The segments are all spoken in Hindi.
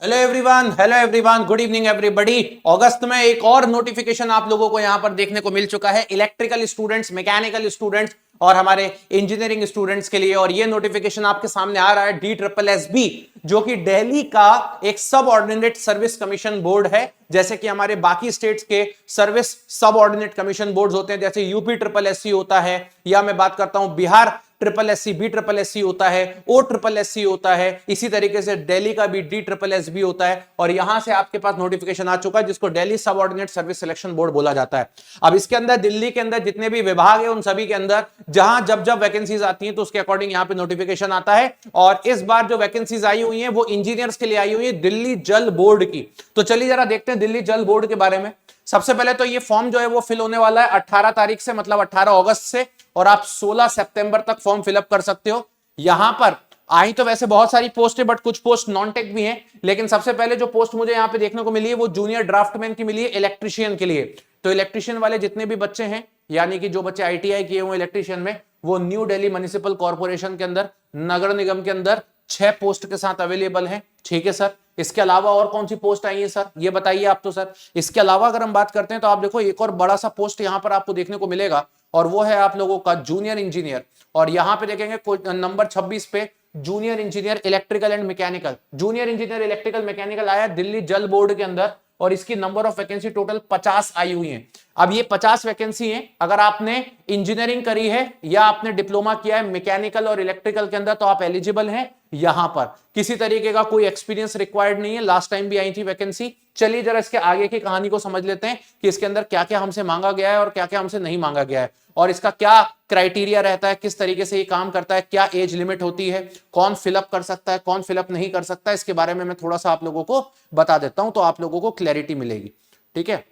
Hello everyone, good evening everybody. अगस्त में एक और नोटिफिकेशन आप लोगों को यहां पर देखने को मिल चुका है इलेक्ट्रिकल स्टूडेंट्स, मैकेनिकल स्टूडेंट्स और हमारे इंजीनियरिंग स्टूडेंट्स के लिए। और ये नोटिफिकेशन आपके सामने आ रहा है DSSB, जो कि दिल्ली का एक सब ऑर्डिनेट सर्विस कमीशन बोर्ड है। जैसे कि हमारे बाकी स्टेट्स के सर्विस सब ऑर्डिनेट कमीशन बोर्ड होते हैं, जैसे UP SSC होता है, या मैं बात करता हूं बिहार SSSC, BSSC होता है, OSSC होता है। इसी तरीके से दिल्ली का भी DSSB होता है। और यहां से आपके पास नोटिफिकेशन आ चुका है जिसको दिल्ली सब ऑर्डिनेट सर्विस सिलेक्शन बोर्ड बोला जाता है। अब इसके अंदर दिल्ली के अंदर जितने भी विभाग है उन सभी के अंदर जहां जब जब वैकेंसीज आती हैं तो उसके अकॉर्डिंग यहां पे नोटिफिकेशन आता है। और इस बार जो वैकेंसीज आई हुई हैं वो इंजीनियर्स के लिए आई हुई है दिल्ली जल बोर्ड की। तो चलिए जरा देखते हैं दिल्ली जल बोर्ड के बारे में। सबसे पहले तो ये फॉर्म जो है वो फिल होने वाला है 18 तारीख से, मतलब 18 अगस्त से, और आप 16 सितंबर तक फॉर्म फिलअप कर सकते हो। यहां पर आई तो वैसे बहुत सारी पोस्ट है, बट कुछ पोस्ट नॉन टेक भी हैं। लेकिन सबसे पहले जो पोस्ट मुझे यहां पे देखने को मिली है वो जूनियर ड्राफ्टमैन की मिली है, इलेक्ट्रिशियन के लिए। तो इलेक्ट्रिशियन वाले जितने भी बच्चे हैं, यानी कि जो बच्चे ITI किए हुए इलेक्ट्रिशियन में, वो न्यू दिल्ली म्युनिसिपल कॉर्पोरेशन के अंदर, नगर निगम के अंदर 6 पोस्ट के साथ अवेलेबल है। ठीक है सर। इसके अलावा और कौन सी पोस्ट आई है सर, ये बताइए आप तो सर। इसके अलावा अगर हम बात करते हैं तो आप देखो एक और बड़ा सा पोस्ट यहां पर आपको देखने को मिलेगा, और वो है आप लोगों का जूनियर इंजीनियर। और यहां पे देखेंगे नंबर 26 पे junior engineer electrical and mechanical. Junior engineer electrical mechanical आया दिल्ली जल बोर्ड के अंदर, और इसकी नंबर ऑफ वैकेंसी टोटल 50 आई हुई है। अब ये 50 वैकेंसी है, अगर आपने इंजीनियरिंग करी है या आपने डिप्लोमा किया है मैकेनिकल और इलेक्ट्रिकल के अंदर तो आप एलिजिबल हैं। यहां पर किसी तरीके का कोई एक्सपीरियंस रिक्वायर्ड नहीं है। लास्ट टाइम भी आई थी वैकेंसी। चलिए जरा इसके आगे की कहानी को समझ लेते हैं कि इसके अंदर क्या क्या हमसे मांगा गया है और क्या क्या हमसे नहीं मांगा गया है, और इसका क्या क्राइटेरिया रहता है, किस तरीके से ये काम करता है, क्या एज लिमिट होती है, कौन फिलअप कर सकता है, कौन फिलअप नहीं कर सकता है। इसके बारे में मैं थोड़ा सा आप लोगों को बता देता हूं तो आप लोगों को क्लैरिटी मिलेगी। ठीक है।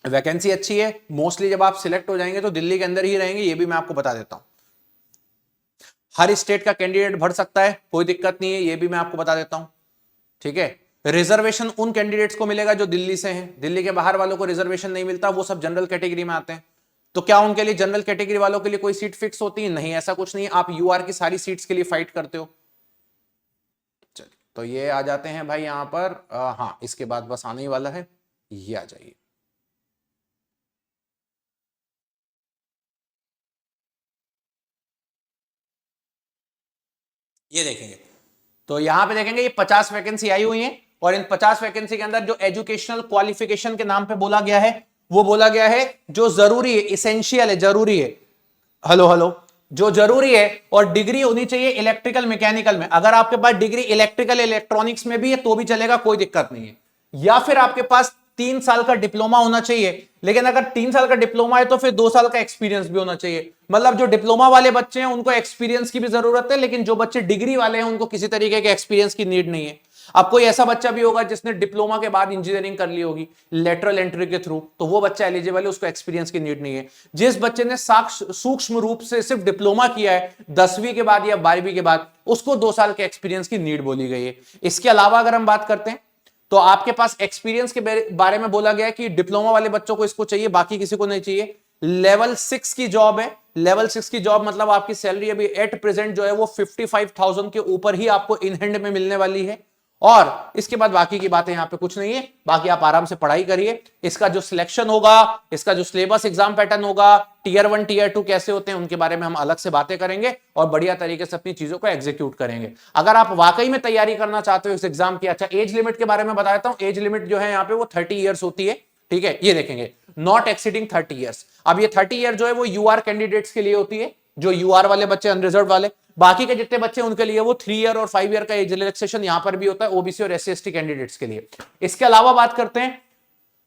वैकेंसी अच्छी है। मोस्टली जब आप सिलेक्ट हो जाएंगे तो दिल्ली के अंदर ही रहेंगे, ये भी मैं आपको बता देता हूं। हर स्टेट का कैंडिडेट भर सकता है, कोई दिक्कत नहीं है, ये भी मैं आपको बता देता हूं। ठीक है। रिजर्वेशन उन कैंडिडेट्स को मिलेगा जो दिल्ली से हैं, दिल्ली के बाहर वालों को रिजर्वेशन नहीं मिलता, वो सब जनरल कैटेगरी में आते हैं। तो क्या उनके लिए, जनरल कैटेगरी वालों के लिए कोई सीट फिक्स होती है? नहीं, ऐसा कुछ नहीं है। आप UR की सारी सीट्स के लिए फाइट करते हो। चलिए तो ये आ जाते हैं भाई यहां पर। हाँ, इसके बाद बस आने ही वाला है, ये आ जाइए। ये देखेंगे तो यहां पे देखेंगे ये 50 वैकेंसी आई हुई है, और इन 50 वैकेंसी के अंदर जो एजुकेशनल क्वालिफिकेशन के नाम पे बोला गया है वो बोला गया है जो जरूरी है, इसेंशियल है, जरूरी है। हेलो हेलो, जो जरूरी है, और डिग्री होनी चाहिए इलेक्ट्रिकल मैकेनिकल में। अगर आपके पास डिग्री इलेक्ट्रिकल इलेक्ट्रॉनिक्स में भी है तो भी चलेगा, कोई दिक्कत नहीं है। या फिर आपके पास 3 साल का डिप्लोमा होना चाहिए, लेकिन अगर 3 साल का डिप्लोमा है तो फिर 2 साल का एक्सपीरियंस भी होना चाहिए। मतलब जो डिप्लोमा वाले बच्चे हैं उनको एक्सपीरियंस की भी जरूरत है, लेकिन जो बच्चे डिग्री वाले हैं उनको किसी तरीके के एक्सपीरियंस की नीड नहीं है। अब कोई ऐसा बच्चा भी होगा जिसने डिप्लोमा के बाद इंजीनियरिंग कर ली होगी लेटरल एंट्री के थ्रू, तो वो बच्चा एलिजिबल है, उसको एक्सपीरियंस की नीड नहीं है। जिस बच्चे ने सूक्ष्म रूप से सिर्फ डिप्लोमा किया है 10वीं के बाद या 12वीं के बाद, उसको 2 साल के एक्सपीरियंस की नीड बोली गई है। इसके अलावा अगर हम बात करते हैं तो आपके पास एक्सपीरियंस के बारे में बोला गया है कि डिप्लोमा वाले बच्चों को इसको चाहिए, बाकी किसी को नहीं चाहिए। लेवल 6 की जॉब है। लेवल 6 की जॉब मतलब आपकी सैलरी अभी एट प्रेजेंट जो है वो 55,000 के ऊपर ही आपको इन हैंड में मिलने वाली है। और इसके बाद बाकी की बातें यहां पे कुछ नहीं है, बाकी आप आराम से पढ़ाई करिए। इसका जो सिलेक्शन होगा, इसका जो सिलेबस एग्जाम पैटर्न होगा, Tier 1 Tier 2 कैसे होते हैं उनके बारे में हम अलग से बातें करेंगे और बढ़िया तरीके से अपनी चीजों को एग्जीक्यूट करेंगे। अगर आप वाकई में तैयारी करना चाहते हो इस एग्जाम की, अच्छा एज लिमिट के बारे में बता देता हूं। एज लिमिट जो है यहाँ पे वो 30 ईयर्स होती है। ठीक है, ये देखेंगे नॉट एक्सीडिंग 30 ईयर्स। अब ये 30 ईयर जो है वो UR कैंडिडेट्स के लिए होती है, जो UR वाले बच्चे, अनरिजर्व वाले। बाकी के जितने बच्चे उनके लिए वो 3 ईयर और 5 ईयर का एज रिलैक्सेशन यहां पर भी होता है OBC और SC/ST कैंडिडेट्स के लिए। इसके अलावा बात करते हैं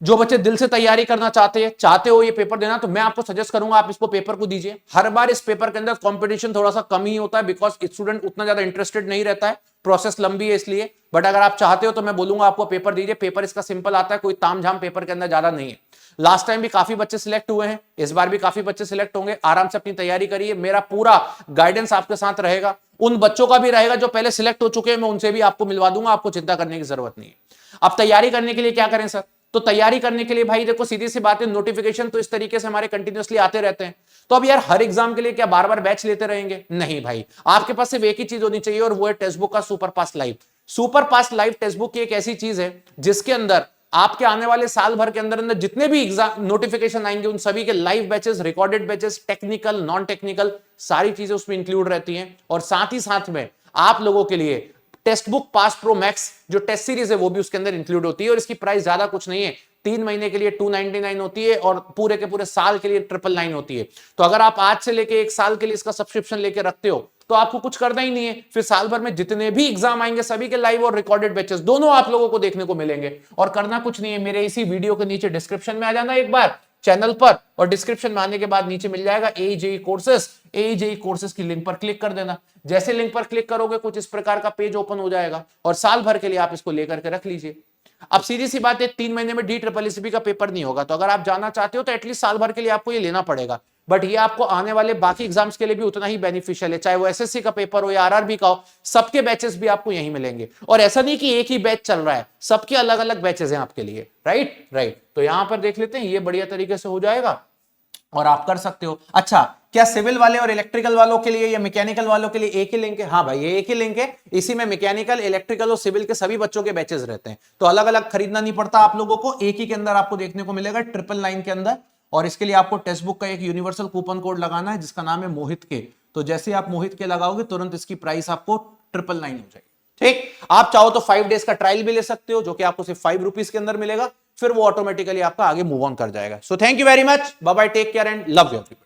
जो बच्चे दिल से तैयारी करना चाहते हो ये पेपर देना, तो मैं आपको सजेस्ट करूंगा आप इसको पेपर को दीजिए। हर बार इस पेपर के अंदर कंपटीशन थोड़ा सा कम ही होता है, बिकॉज स्टूडेंट उतना ज्यादा इंटरेस्टेड नहीं रहता है, प्रोसेस लंबी है इसलिए। बट अगर आप चाहते हो तो मैं बोलूंगा आपको पेपर दीजिए। पेपर इसका सिंपल आता है, कोई तामझाम पेपर के अंदर ज्यादा नहीं है। लास्ट टाइम भी काफी बच्चे सिलेक्ट हुए हैं, इस बार भी काफी बच्चे सिलेक्ट होंगे। आराम से अपनी तैयारी करिए, मेरा पूरा गाइडेंस आपके साथ रहेगा। उन बच्चों का भी रहेगा जो पहले सिलेक्ट हो चुके हैं, मैं उनसे भी आपको मिलवा दूंगा, आपको चिंता करने की जरूरत नहीं है। अब तैयारी करने के लिए क्या करें सर? तो तैयारी करने के लिए भाई देखो सीधी सी बात है, नोटिफिकेशन तो इस तरीके से हमारे कंटिन्यूअसली आते रहते हैं। तो अब यार हर एग्जाम के लिए क्या बार बार बैच लेते रहेंगे? नहीं भाई, आपके पास सिर्फ एक ही चीज होनी चाहिए और वो है टेक्स्ट बुक का super fast live. Super fast live text book एक ऐसी चीज है जिसके अंदर आपके आने वाले साल भर के अंदर अंदर जितने भी एग्जाम नोटिफिकेशन आएंगे उन सभी के live batches, recorded batches, technical, non technical, सारी चीजें उसमें इंक्लूड रहती हैं। और साथ ही साथ में आप लोगों के लिए text book pass pro max जो टेस्ट सीरीज है वो भी उसके अंदर इंक्लूड होती है। और इसकी प्राइस ज्यादा कुछ नहीं है, 3 महीने के लिए 299 होती है और पूरे के पूरे साल के लिए 999 होती है। तो अगर आप आज से लेके 1 साल के लिए इसका सब्सक्रिप्शन लेके रखते हो तो आपको कुछ करना ही नहीं है, फिर साल भर में जितने भी एग्जाम आएंगे सभी के लाइव और रिकॉर्डेड बैचेस दोनों आप लोगों को देखने को मिलेंगे। और करना कुछ नहीं है, मेरे इसी वीडियो के नीचे डिस्क्रिप्शन में आ जाना एक बार चैनल पर, और डिस्क्रिप्शन में आने के बाद नीचे मिल जाएगा AJE कोर्सेस की लिंक पर क्लिक कर देना। जैसे लिंक पर क्लिक करोगे कुछ इस प्रकार का पेज ओपन हो जाएगा और साल भर के लिए आप इसको लेकर के रख लीजिए। अब सीधी सी बात है, 3 महीने में DSSB का पेपर नहीं होगा, तो अगर आप जाना चाहते हो तो एटलीस्ट साल भर के लिए आपको ये लेना पड़ेगा। बट ये आपको आने वाले बाकी एग्जाम्स के लिए भी उतना ही बेनिफिशियल है, चाहे वो SSC का पेपर हो या RRB का हो, सबके बैचेस भी आपको यहीं मिलेंगे। और ऐसा नहीं कि एक ही बैच चल रहा है, सबके अलग अलग बैचेस हैं आपके लिए। राइट। तो यहां पर देख लेते हैं, ये बढ़िया तरीके से हो जाएगा और आप कर सकते हो। अच्छा, क्या सिविल वाले और इलेक्ट्रिकल वालों के लिए या मैकेनिकल वालों के लिए एक ही लिंक है? हाँ भाई, ये एक ही लिंक है। इसी में मैकेनिकल, इलेक्ट्रिकल और सिविल के सभी बच्चों के बैचेस रहते हैं, तो अलग अलग खरीदना नहीं पड़ता आप लोगों को, एक ही के अंदर आपको देखने को मिलेगा 999 के अंदर। और इसके लिए आपको टेक्स्ट बुक का एक यूनिवर्सल कूपन कोड लगाना है जिसका नाम है मोहित के। तो जैसे आप मोहित के लगाओगे तुरंत इसकी प्राइस आपको 999 हो जाएगी। ठीक, आप चाहो तो 5 डेज का ट्रायल भी ले सकते हो जो कि आपको सिर्फ 5 रुपीज के अंदर मिलेगा, फिर वो ऑटोमेटिकली आपका आगे मूव ऑन कर जाएगा। So thank you very much, bye bye, take care and love you everyone.